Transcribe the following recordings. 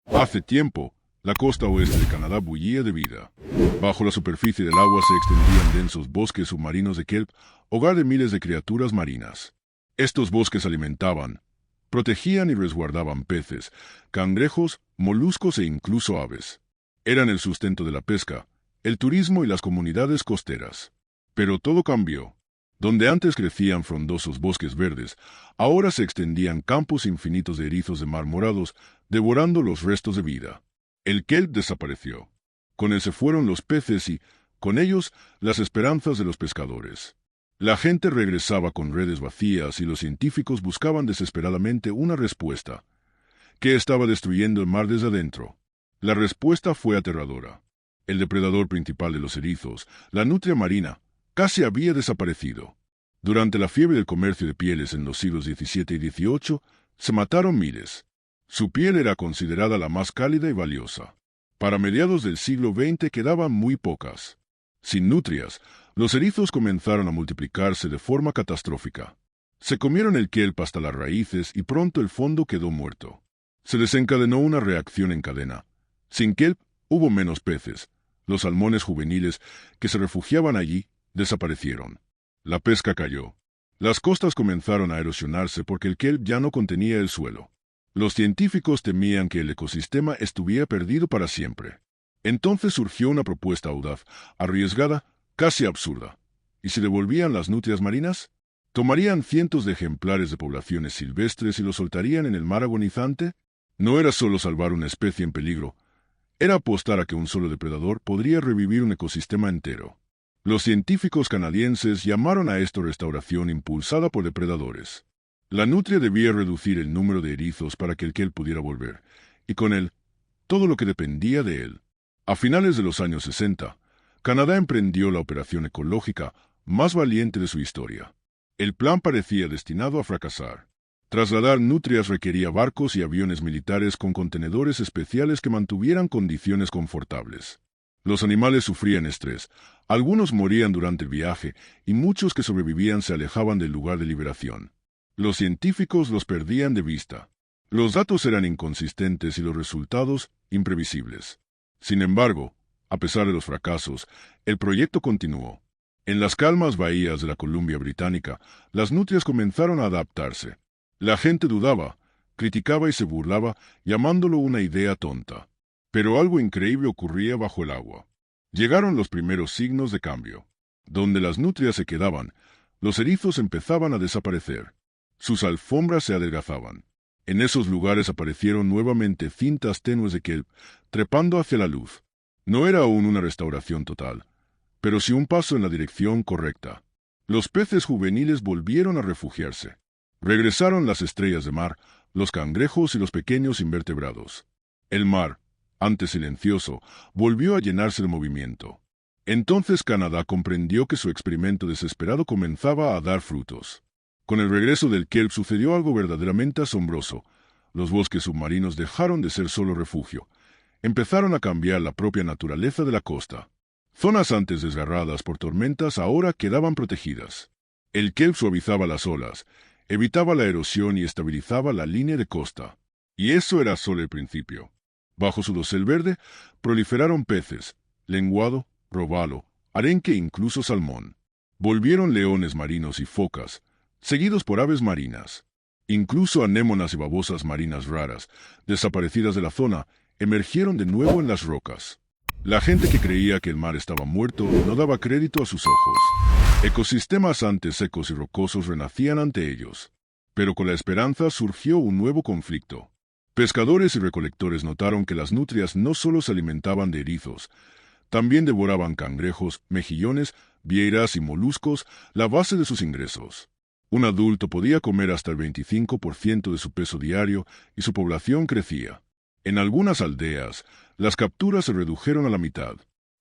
Hace tiempo, la costa oeste de Canadá bullía de vida. Bajo la superficie del agua se extendían densos bosques submarinos de kelp, hogar de miles de criaturas marinas. Estos bosques alimentaban, protegían y resguardaban peces, cangrejos, moluscos e incluso aves. Eran el sustento de la pesca, el turismo y las comunidades costeras. Pero todo cambió. Donde antes crecían frondosos bosques verdes, ahora se extendían campos infinitos de erizos de mar morados, devorando los restos de vida. El kelp desapareció. Con él se fueron los peces y, con ellos, las esperanzas de los pescadores. La gente regresaba con redes vacías y los científicos buscaban desesperadamente una respuesta. ¿Qué estaba destruyendo el mar desde adentro? La respuesta fue aterradora. El depredador principal de los erizos, la nutria marina, casi había desaparecido. Durante la fiebre del comercio de pieles en los siglos XVII y XVIII, se mataron miles. Su piel era considerada la más cálida y valiosa. Para mediados del siglo XX quedaban muy pocas. Sin nutrias, los erizos comenzaron a multiplicarse de forma catastrófica. Se comieron el kelp hasta las raíces y pronto el fondo quedó muerto. Se desencadenó una reacción en cadena. Sin kelp hubo menos peces. Los salmones juveniles que se refugiaban allí desaparecieron. La pesca cayó. Las costas comenzaron a erosionarse porque el kelp ya no contenía el suelo. Los científicos temían que el ecosistema estuviera perdido para siempre. Entonces surgió una propuesta audaz, arriesgada, casi absurda. ¿Y si devolvían las nutrias marinas? ¿Tomarían cientos de ejemplares de poblaciones silvestres y los soltarían en el mar agonizante? No era solo salvar una especie en peligro, era apostar a que un solo depredador podría revivir un ecosistema entero. Los científicos canadienses llamaron a esto restauración impulsada por depredadores. La nutria debía reducir el número de erizos para que el kelp pudiera volver, y con él, todo lo que dependía de él. A finales de los años 60, Canadá emprendió la operación ecológica más valiente de su historia. El plan parecía destinado a fracasar. Trasladar nutrias requería barcos y aviones militares con contenedores especiales que mantuvieran condiciones confortables. Los animales sufrían estrés, algunos morían durante el viaje y muchos que sobrevivían se alejaban del lugar de liberación. Los científicos los perdían de vista. Los datos eran inconsistentes y los resultados imprevisibles. Sin embargo, a pesar de los fracasos, el proyecto continuó. En las calmas bahías de la Columbia Británica, las nutrias comenzaron a adaptarse. La gente dudaba, criticaba y se burlaba, llamándolo una idea tonta. Pero algo increíble ocurría bajo el agua. Llegaron los primeros signos de cambio. Donde las nutrias se quedaban, los erizos empezaban a desaparecer. Sus alfombras se adelgazaban. En esos lugares aparecieron nuevamente cintas tenues de kelp, trepando hacia la luz. No era aún una restauración total, pero sí un paso en la dirección correcta. Los peces juveniles volvieron a refugiarse. Regresaron las estrellas de mar, los cangrejos y los pequeños invertebrados. El mar, antes silencioso, volvió a llenarse de movimiento. Entonces Canadá comprendió que su experimento desesperado comenzaba a dar frutos. Con el regreso del kelp sucedió algo verdaderamente asombroso. Los bosques submarinos dejaron de ser solo refugio. Empezaron a cambiar la propia naturaleza de la costa. Zonas antes desgarradas por tormentas ahora quedaban protegidas. El kelp suavizaba las olas, evitaba la erosión y estabilizaba la línea de costa. Y eso era solo el principio. Bajo su dosel verde proliferaron peces, lenguado, robalo, arenque e incluso salmón. Volvieron leones marinos y focas, seguidos por aves marinas. Incluso anémonas y babosas marinas raras, desaparecidas de la zona, emergieron de nuevo en las rocas. La gente que creía que el mar estaba muerto no daba crédito a sus ojos. Ecosistemas antes secos y rocosos renacían ante ellos. Pero con la esperanza surgió un nuevo conflicto. Pescadores y recolectores notaron que las nutrias no solo se alimentaban de erizos, también devoraban cangrejos, mejillones, vieiras y moluscos, la base de sus ingresos. Un adulto podía comer hasta el 25% de su peso diario y su población crecía. En algunas aldeas, las capturas se redujeron a la mitad.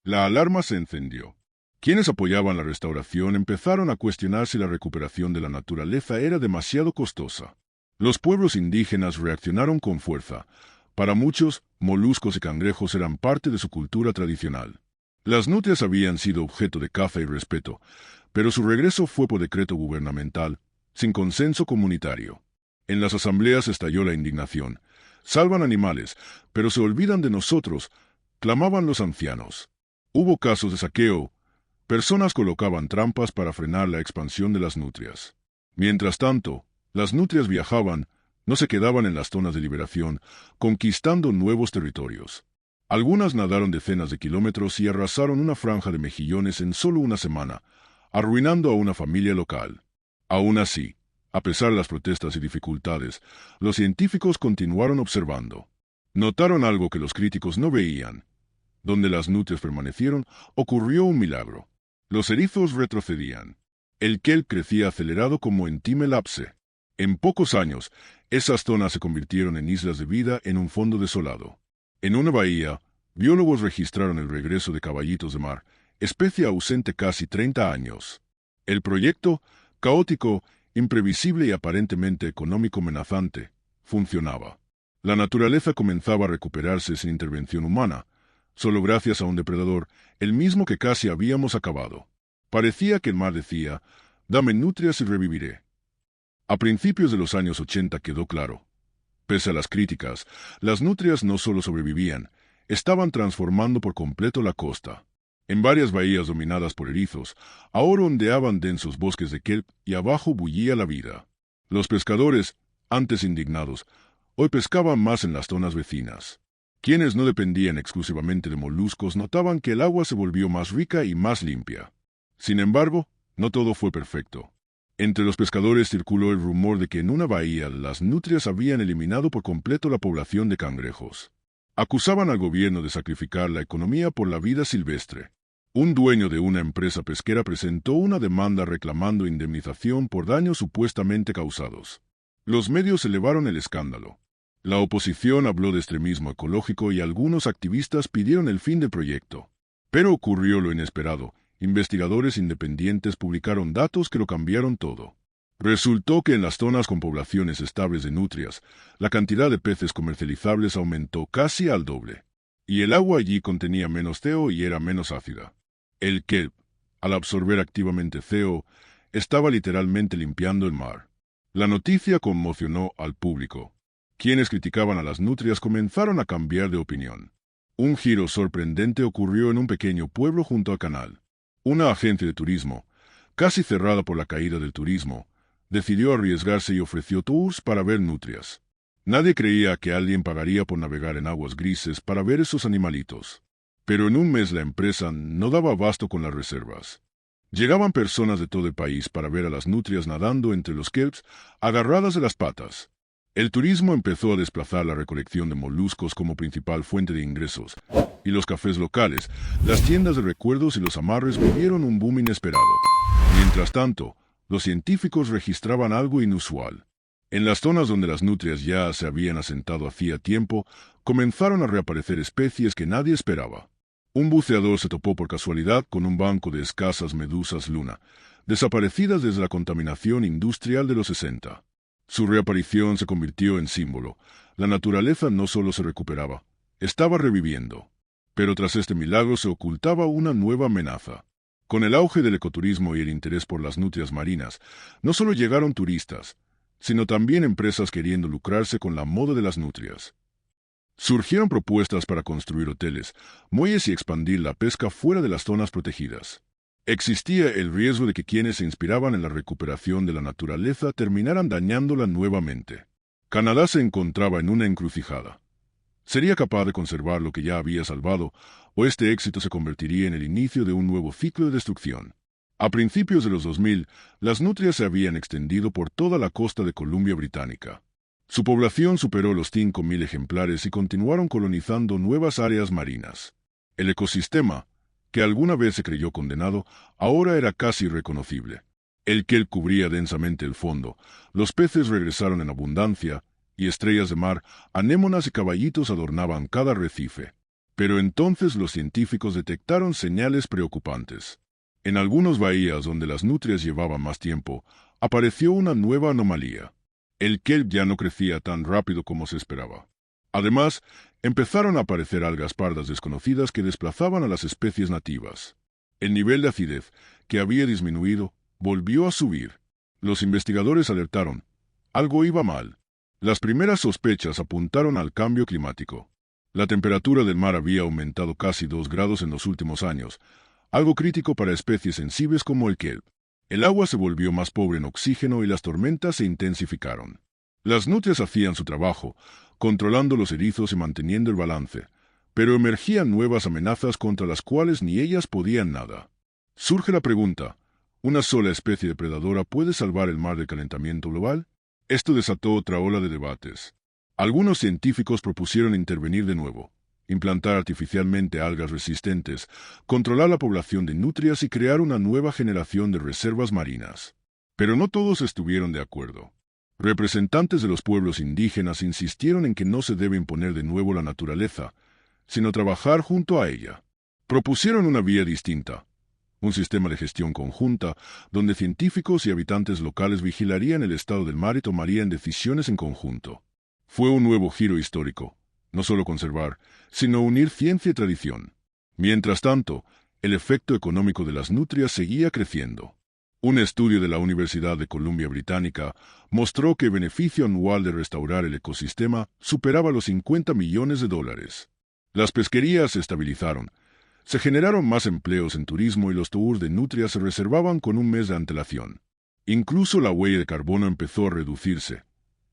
La alarma se encendió. Quienes apoyaban la restauración empezaron a cuestionar si la recuperación de la naturaleza era demasiado costosa. Los pueblos indígenas reaccionaron con fuerza. Para muchos, moluscos y cangrejos eran parte de su cultura tradicional. Las nutrias habían sido objeto de caza y respeto, pero su regreso fue por decreto gubernamental, sin consenso comunitario. En las asambleas estalló la indignación. Salvan animales, pero se olvidan de nosotros, clamaban los ancianos. Hubo casos de saqueo. Personas colocaban trampas para frenar la expansión de las nutrias. Mientras tanto, las nutrias viajaban, no se quedaban en las zonas de liberación, conquistando nuevos territorios. Algunas nadaron decenas de kilómetros y arrasaron una franja de mejillones en solo una semana, arruinando a una familia local. Aún así, a pesar de las protestas y dificultades, los científicos continuaron observando. Notaron algo que los críticos no veían. Donde las nutrias permanecieron, ocurrió un milagro. Los erizos retrocedían. El kelp crecía acelerado como en Timelapse. En pocos años, esas zonas se convirtieron en islas de vida en un fondo desolado. En una bahía, biólogos registraron el regreso de caballitos de mar, especie ausente casi 30 años. El proyecto, caótico, imprevisible y aparentemente económico amenazante, funcionaba. La naturaleza comenzaba a recuperarse sin intervención humana, solo gracias a un depredador, el mismo que casi habíamos acabado. Parecía que el mar decía, dame nutrias y reviviré. A principios de los años 80 quedó claro. Pese a las críticas, las nutrias no solo sobrevivían, estaban transformando por completo la costa. En varias bahías dominadas por erizos, ahora ondeaban densos bosques de kelp y abajo bullía la vida. Los pescadores, antes indignados, hoy pescaban más en las zonas vecinas. Quienes no dependían exclusivamente de moluscos notaban que el agua se volvió más rica y más limpia. Sin embargo, no todo fue perfecto. Entre los pescadores circuló el rumor de que en una bahía las nutrias habían eliminado por completo la población de cangrejos. Acusaban al gobierno de sacrificar la economía por la vida silvestre. Un dueño de una empresa pesquera presentó una demanda reclamando indemnización por daños supuestamente causados. Los medios elevaron el escándalo. La oposición habló de extremismo ecológico y algunos activistas pidieron el fin del proyecto. Pero ocurrió lo inesperado. Investigadores independientes publicaron datos que lo cambiaron todo. Resultó que en las zonas con poblaciones estables de nutrias, la cantidad de peces comercializables aumentó casi al doble. Y el agua allí contenía menos CO y era menos ácida. El kelp, al absorber activamente CO, estaba literalmente limpiando el mar. La noticia conmocionó al público. Quienes criticaban a las nutrias comenzaron a cambiar de opinión. Un giro sorprendente ocurrió en un pequeño pueblo junto al canal. Una agencia de turismo, casi cerrada por la caída del turismo, decidió arriesgarse y ofreció tours para ver nutrias. Nadie creía que alguien pagaría por navegar en aguas grises para ver esos animalitos. Pero en un mes la empresa no daba abasto con las reservas. Llegaban personas de todo el país para ver a las nutrias nadando entre los kelps, agarradas de las patas. El turismo empezó a desplazar la recolección de moluscos como principal fuente de ingresos, y los cafés locales, las tiendas de recuerdos y los amarres vivieron un boom inesperado. Mientras tanto, los científicos registraban algo inusual. En las zonas donde las nutrias ya se habían asentado hacía tiempo, comenzaron a reaparecer especies que nadie esperaba. Un buceador se topó por casualidad con un banco de escasas medusas luna, desaparecidas desde la contaminación industrial de los 60. Su reaparición se convirtió en símbolo. La naturaleza no solo se recuperaba, estaba reviviendo. Pero tras este milagro se ocultaba una nueva amenaza. Con el auge del ecoturismo y el interés por las nutrias marinas, no solo llegaron turistas, sino también empresas queriendo lucrarse con la moda de las nutrias. Surgieron propuestas para construir hoteles, muelles y expandir la pesca fuera de las zonas protegidas. Existía el riesgo de que quienes se inspiraban en la recuperación de la naturaleza terminaran dañándola nuevamente. Canadá se encontraba en una encrucijada. ¿Sería capaz de conservar lo que ya había salvado, o este éxito se convertiría en el inicio de un nuevo ciclo de destrucción? A principios de los 2000, las nutrias se habían extendido por toda la costa de Columbia Británica. Su población superó los 5.000 ejemplares y continuaron colonizando nuevas áreas marinas. El ecosistema, que alguna vez se creyó condenado, ahora era casi irreconocible. El kelp cubría densamente el fondo, los peces regresaron en abundancia, y estrellas de mar, anémonas y caballitos adornaban cada arrecife. Pero entonces los científicos detectaron señales preocupantes. En algunas bahías donde las nutrias llevaban más tiempo, apareció una nueva anomalía. El kelp ya no crecía tan rápido como se esperaba. Además, empezaron a aparecer algas pardas desconocidas que desplazaban a las especies nativas. El nivel de acidez, que había disminuido, volvió a subir. Los investigadores alertaron. Algo iba mal. Las primeras sospechas apuntaron al cambio climático. La temperatura del mar había aumentado casi 2 grados en los últimos años, algo crítico para especies sensibles como el kelp. El agua se volvió más pobre en oxígeno y las tormentas se intensificaron. Las nutrias hacían su trabajo, controlando los erizos y manteniendo el balance, pero emergían nuevas amenazas contra las cuales ni ellas podían nada. Surge la pregunta, ¿una sola especie depredadora puede salvar el mar del calentamiento global? Esto desató otra ola de debates. Algunos científicos propusieron intervenir de nuevo, implantar artificialmente algas resistentes, controlar la población de nutrias y crear una nueva generación de reservas marinas. Pero no todos estuvieron de acuerdo. Representantes de los pueblos indígenas insistieron en que no se debe imponer de nuevo la naturaleza, sino trabajar junto a ella. Propusieron una vía distinta, un sistema de gestión conjunta, donde científicos y habitantes locales vigilarían el estado del mar y tomarían decisiones en conjunto. Fue un nuevo giro histórico, no solo conservar, sino unir ciencia y tradición. Mientras tanto, el efecto económico de las nutrias seguía creciendo. Un estudio de la Universidad de Columbia Británica mostró que el beneficio anual de restaurar el ecosistema superaba los $50 millones. Las pesquerías se estabilizaron, se generaron más empleos en turismo y los tours de nutrias se reservaban con un mes de antelación. Incluso la huella de carbono empezó a reducirse.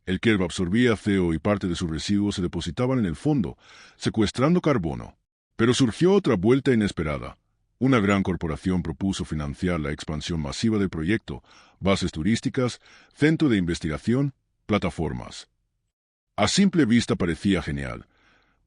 El kelp absorbía CO y parte de sus residuos se depositaban en el fondo, secuestrando carbono. Pero surgió otra vuelta inesperada. Una gran corporación propuso financiar la expansión masiva del proyecto, bases turísticas, centro de investigación, plataformas. A simple vista parecía genial,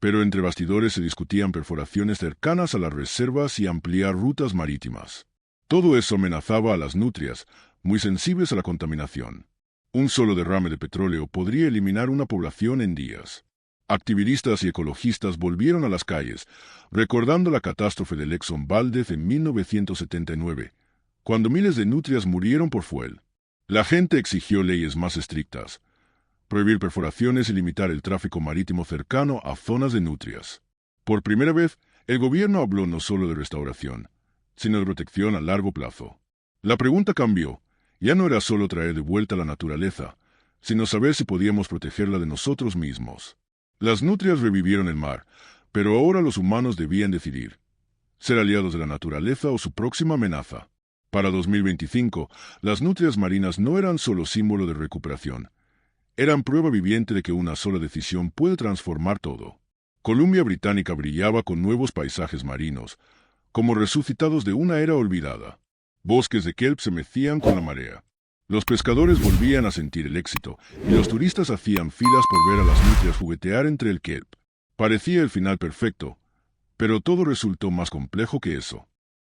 pero entre bastidores se discutían perforaciones cercanas a las reservas y ampliar rutas marítimas. Todo eso amenazaba a las nutrias, muy sensibles a la contaminación. Un solo derrame de petróleo podría eliminar una población en días. Activistas y ecologistas volvieron a las calles, recordando la catástrofe del Exxon Valdez en 1979, cuando miles de nutrias murieron por fuel. La gente exigió leyes más estrictas, prohibir perforaciones y limitar el tráfico marítimo cercano a zonas de nutrias. Por primera vez, el gobierno habló no solo de restauración, sino de protección a largo plazo. La pregunta cambió. Ya no era solo traer de vuelta la naturaleza, sino saber si podíamos protegerla de nosotros mismos. Las nutrias revivieron el mar, pero ahora los humanos debían decidir: ser aliados de la naturaleza o su próxima amenaza. Para 2025, las nutrias marinas no eran solo símbolo de recuperación, eran prueba viviente de que una sola decisión puede transformar todo. Columbia Británica brillaba con nuevos paisajes marinos, como resucitados de una era olvidada. Bosques de kelp se mecían con la marea. Los pescadores volvían a sentir el éxito, y los turistas hacían filas por ver a las nutrias juguetear entre el kelp. Parecía el final perfecto, pero todo resultó más complejo que eso.